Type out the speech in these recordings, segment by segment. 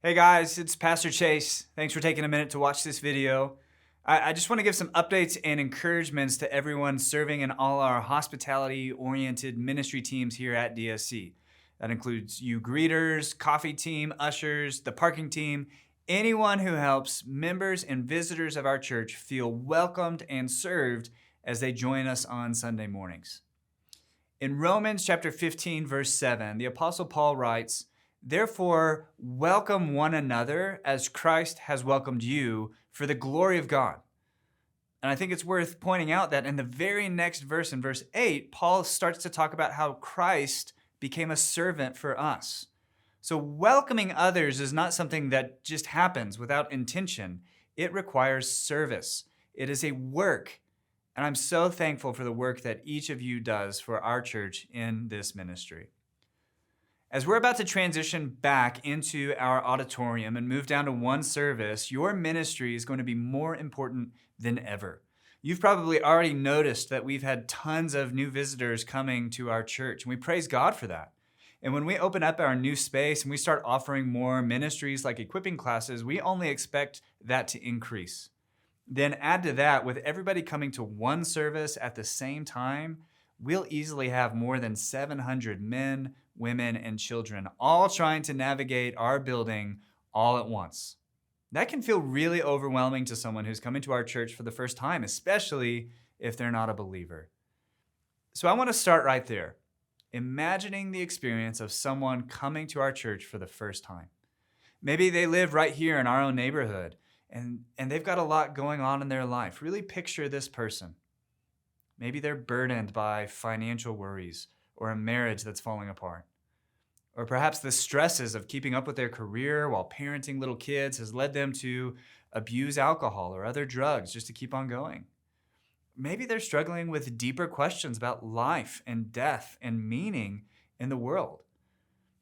Hey guys, it's Pastor Chase. Thanks for taking a minute to watch this video. I just want to give some updates and encouragements to everyone serving in all our hospitality oriented ministry teams here at DSC. That includes you greeters, coffee team, ushers, the parking team, anyone who helps members and visitors of our church feel welcomed and served as they join us on Sunday mornings. In Romans chapter 15, verse 7, the Apostle Paul writes, "Therefore, welcome one another as Christ has welcomed you for the glory of God." And I think it's worth pointing out that in the very next verse, in verse 8, Paul starts to talk about how Christ became a servant for us. So welcoming others is not something that just happens without intention. It requires service. It is a work. And I'm so thankful for the work that each of you does for our church in this ministry. As we're about to transition back into our auditorium and move down to one service, your ministry is going to be more important than ever. You've probably already noticed that we've had tons of new visitors coming to our church, and we praise God for that. And when we open up our new space and we start offering more ministries like equipping classes, we only expect that to increase. Then add to that, with everybody coming to one service at the same time, we'll easily have more than 700 men, women, and children all trying to navigate our building all at once. That can feel really overwhelming to someone who's coming to our church for the first time, especially if they're not a believer. So I want to start right there, imagining the experience of someone coming to our church for the first time. Maybe they live right here in our own neighborhood, and they've got a lot going on in their life. Really picture this person. Maybe they're burdened by financial worries or a marriage that's falling apart. Or perhaps the stresses of keeping up with their career while parenting little kids has led them to abuse alcohol or other drugs just to keep on going. Maybe they're struggling with deeper questions about life and death and meaning in the world.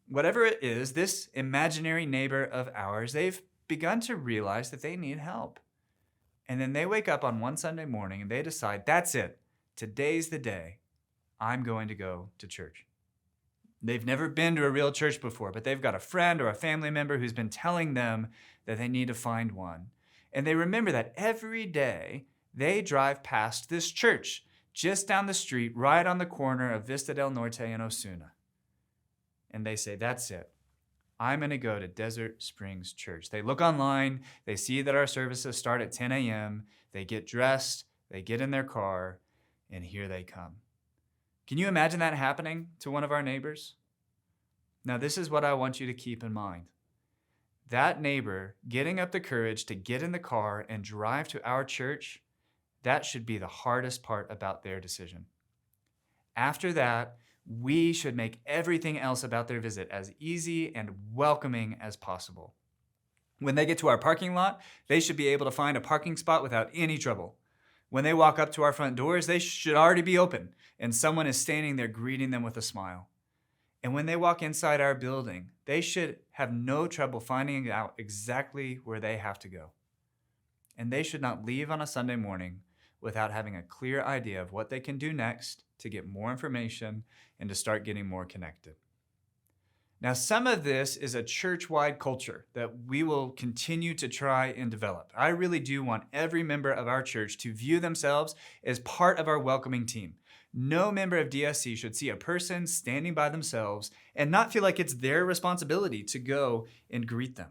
Whatever it is, this imaginary neighbor of ours, they've begun to realize that they need help. And then they wake up on one Sunday morning and they decide, that's it. Today's the day. I'm going to go to church. They've never been to a real church before, but they've got a friend or a family member who's been telling them that they need to find one. And they remember that every day they drive past this church just down the street, right on the corner of Vista del Norte and Osuna. And they say, that's it. I'm going to go to Desert Springs Church. They look online. They see that our services start at 10 a.m. They get dressed. They get in their car. And here they come. Can you imagine that happening to one of our neighbors? Now, this is what I want you to keep in mind. That neighbor getting up the courage to get in the car and drive to our church, that should be the hardest part about their decision. After that, we should make everything else about their visit as easy and welcoming as possible. When they get to our parking lot, they should be able to find a parking spot without any trouble. When they walk up to our front doors, they should already be open, and someone is standing there greeting them with a smile. And when they walk inside our building, they should have no trouble finding out exactly where they have to go. And they should not leave on a Sunday morning without having a clear idea of what they can do next to get more information and to start getting more connected. Now, some of this is a church-wide culture that we will continue to try and develop. I really do want every member of our church to view themselves as part of our welcoming team. No member of DSC should see a person standing by themselves and not feel like it's their responsibility to go and greet them.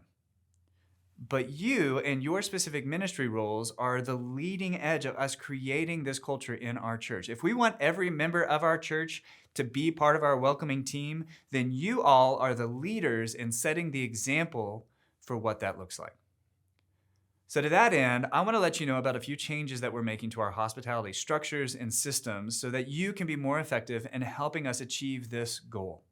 But you and your specific ministry roles are the leading edge of us creating this culture in our church. If we want every member of our church to be part of our welcoming team, then you all are the leaders in setting the example for what that looks like. So to that end, I want to let you know about a few changes that we're making to our hospitality structures and systems so that you can be more effective in helping us achieve this goal.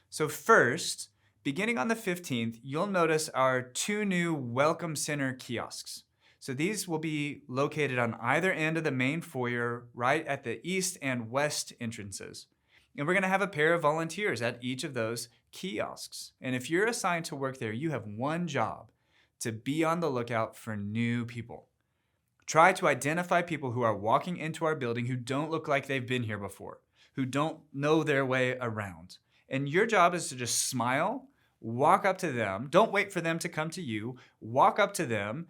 So first, beginning on the 15th, you'll notice our 2 new Welcome Center kiosks. So these will be located on either end of the main foyer, right at the east and west entrances. And we're going to have a pair of volunteers at each of those kiosks. And if you're assigned to work there, you have one job: to be on the lookout for new people. Try to identify people who are walking into our building who don't look like they've been here before, who don't know their way around. And your job is to just smile, walk up to them. Don't wait for them to come to you. Walk up to them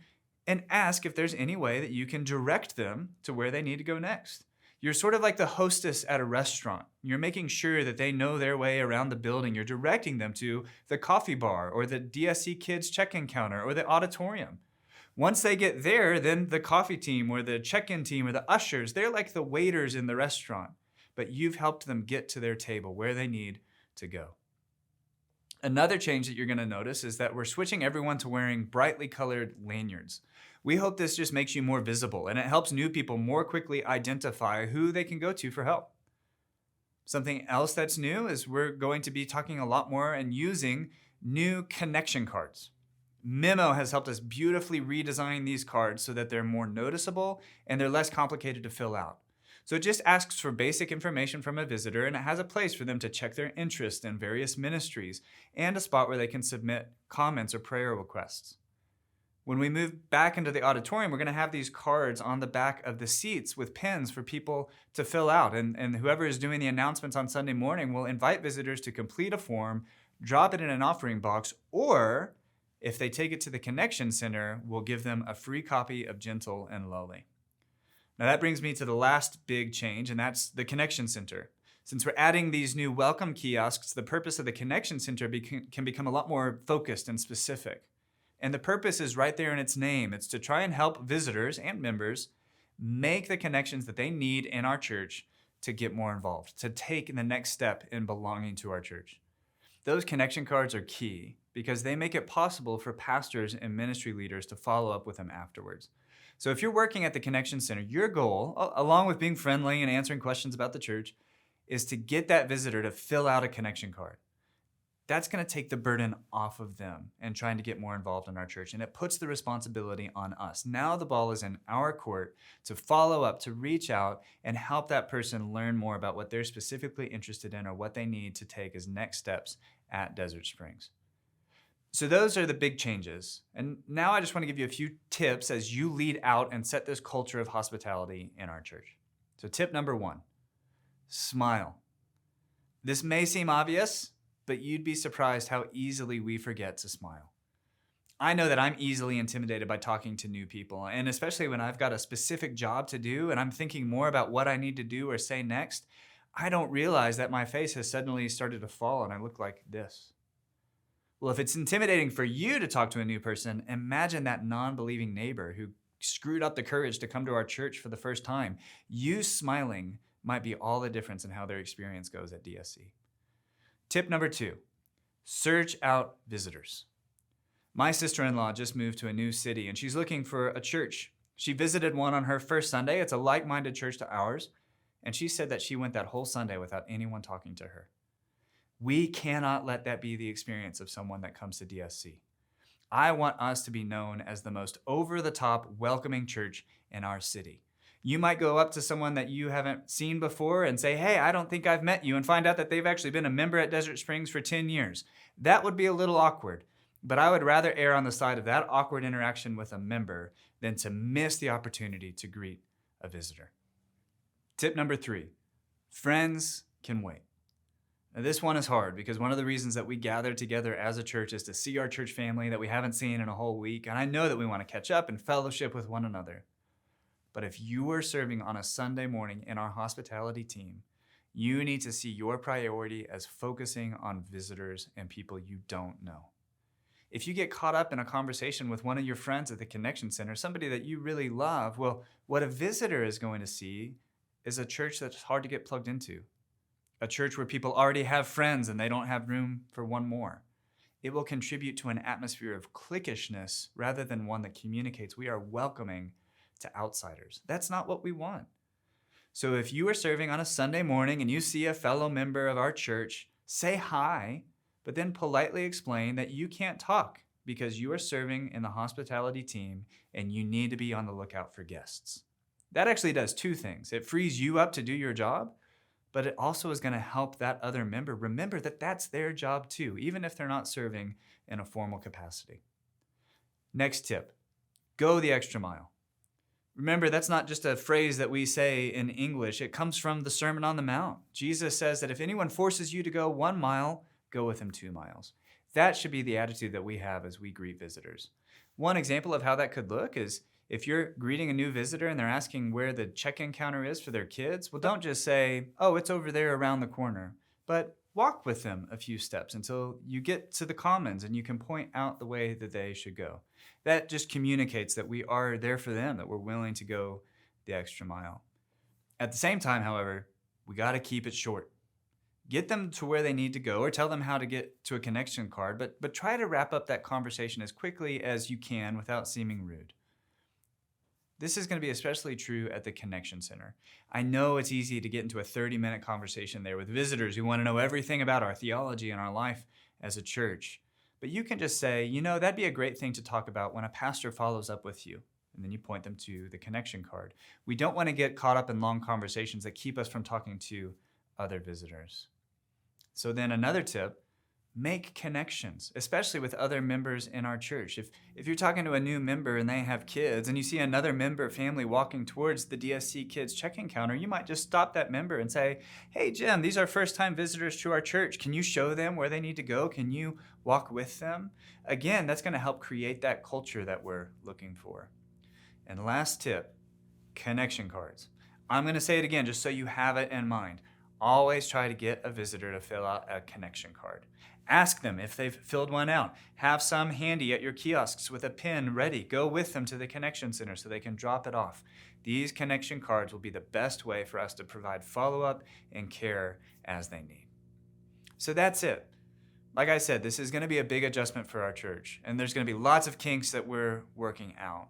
and ask if there's any way that you can direct them to where they need to go next. You're sort of like the hostess at a restaurant. You're making sure that they know their way around the building. You're directing them to the coffee bar or the DSC Kids check-in counter or the auditorium. Once they get there, then the coffee team or the check-in team or the ushers, they're like the waiters in the restaurant, but you've helped them get to their table where they need to go. Another change that you're going to notice is that we're switching everyone to wearing brightly colored lanyards. We hope this just makes you more visible and it helps new people more quickly identify who they can go to for help. Something else that's new is we're going to be talking a lot more and using new connection cards. Memo has helped us beautifully redesign these cards so that they're more noticeable and they're less complicated to fill out. So it just asks for basic information from a visitor, and it has a place for them to check their interest in various ministries and a spot where they can submit comments or prayer requests. When we move back into the auditorium, we're going to have these cards on the back of the seats with pens for people to fill out. And whoever is doing the announcements on Sunday morning will invite visitors to complete a form, drop it in an offering box, or if they take it to the Connection Center, we'll give them a free copy of Gentle and Lowly. Now that brings me to the last big change, and that's the Connection Center. Since we're adding these new welcome kiosks, the purpose of the Connection Center can become a lot more focused and specific. And the purpose is right there in its name. It's to try and help visitors and members make the connections that they need in our church to get more involved, to take the next step in belonging to our church. Those connection cards are key because they make it possible for pastors and ministry leaders to follow up with them afterwards. So if you're working at the Connection Center, your goal, along with being friendly and answering questions about the church, is to get that visitor to fill out a connection card. That's going to take the burden off of them and trying to get more involved in our church. And it puts the responsibility on us. Now the ball is in our court to follow up, to reach out and help that person learn more about what they're specifically interested in or what they need to take as next steps at Desert Springs. So those are the big changes. And now I just want to give you a few tips as you lead out and set this culture of hospitality in our church. So tip number 1, smile. This may seem obvious, but you'd be surprised how easily we forget to smile. I know that I'm easily intimidated by talking to new people, and especially when I've got a specific job to do and I'm thinking more about what I need to do or say next, I don't realize that my face has suddenly started to fall and I look like this. Well, if it's intimidating for you to talk to a new person, imagine that non-believing neighbor who screwed up the courage to come to our church for the first time. You smiling might be all the difference in how their experience goes at DSC. Tip number 2, search out visitors. My sister-in-law just moved to a new city and she's looking for a church. She visited one on her first Sunday. It's a like-minded church to ours. And she said that she went that whole Sunday without anyone talking to her. We cannot let that be the experience of someone that comes to DSC. I want us to be known as the most over-the-top welcoming church in our city. You might go up to someone that you haven't seen before and say, hey, I don't think I've met you, and find out that they've actually been a member at Desert Springs for 10 years. That would be a little awkward, but I would rather err on the side of that awkward interaction with a member than to miss the opportunity to greet a visitor. Tip number 3, friends can wait. Now, this one is hard because one of the reasons that we gather together as a church is to see our church family that we haven't seen in a whole week, and I know that we want to catch up and fellowship with one another. But if you are serving on a Sunday morning in our hospitality team, you need to see your priority as focusing on visitors and people you don't know. If you get caught up in a conversation with one of your friends at the Connection Center, somebody that you really love, well, what a visitor is going to see is a church that's hard to get plugged into. A church where people already have friends and they don't have room for one more. It will contribute to an atmosphere of cliquishness rather than one that communicates we are welcoming to outsiders. That's not what we want. So if you are serving on a Sunday morning and you see a fellow member of our church, say hi, but then politely explain that you can't talk because you are serving in the hospitality team and you need to be on the lookout for guests. That actually does 2 things. It frees you up to do your job, but it also is going to help that other member remember that that's their job too, even if they're not serving in a formal capacity. Next tip, go the extra mile. Remember, that's not just a phrase that we say in English. It comes from the Sermon on the Mount. Jesus says that if anyone forces you to go 1 mile, go with them 2 miles. That should be the attitude that we have as we greet visitors. One example of how that could look is if you're greeting a new visitor and they're asking where the check-in counter is for their kids, well, don't just say, oh, it's over there around the corner, but walk with them a few steps until you get to the commons and you can point out the way that they should go. That just communicates that we are there for them, that we're willing to go the extra mile. At the same time, however, we got to keep it short. Get them to where they need to go or tell them how to get to a connection card, but try to wrap up that conversation as quickly as you can without seeming rude. This is going to be especially true at the Connection Center. I know it's easy to get into a 30-minute conversation there with visitors who want to know everything about our theology and our life as a church. But you can just say, that'd be a great thing to talk about when a pastor follows up with you. And then you point them to the connection card. We don't want to get caught up in long conversations that keep us from talking to other visitors. So then another tip, make connections, especially with other members in our church. If you're talking to a new member and they have kids and you see another member family walking towards the DSC Kids check-in counter, you might just stop that member and say, hey, Jim, these are first-time visitors to our church. Can you show them where they need to go? Can you walk with them? Again, that's going to help create that culture that we're looking for. And last tip, connection cards. I'm going to say it again just so you have it in mind. Always try to get a visitor to fill out a connection card. Ask them if they've filled one out. Have some handy at your kiosks with a pen ready. Go with them to the Connection Center so they can drop it off. These connection cards will be the best way for us to provide follow-up and care as they need. So that's it. Like I said, this is going to be a big adjustment for our church, and there's going to be lots of kinks that we're working out.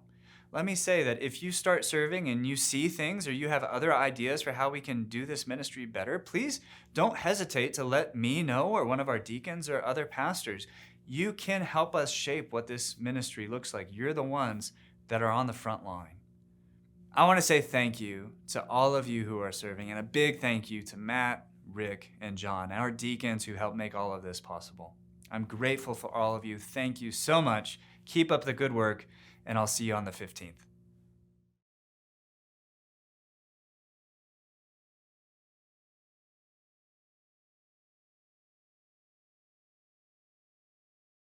Let me say that if you start serving and you see things or you have other ideas for how we can do this ministry better, please don't hesitate to let me know or one of our deacons or other pastors. You can help us shape what this ministry looks like. You're the ones that are on the front line. I want to say thank you to all of you who are serving, and a big thank you to Matt, Rick, and John, our deacons who helped make all of this possible. I'm grateful for all of you. Thank you so much. Keep up the good work, and I'll see you on the 15th.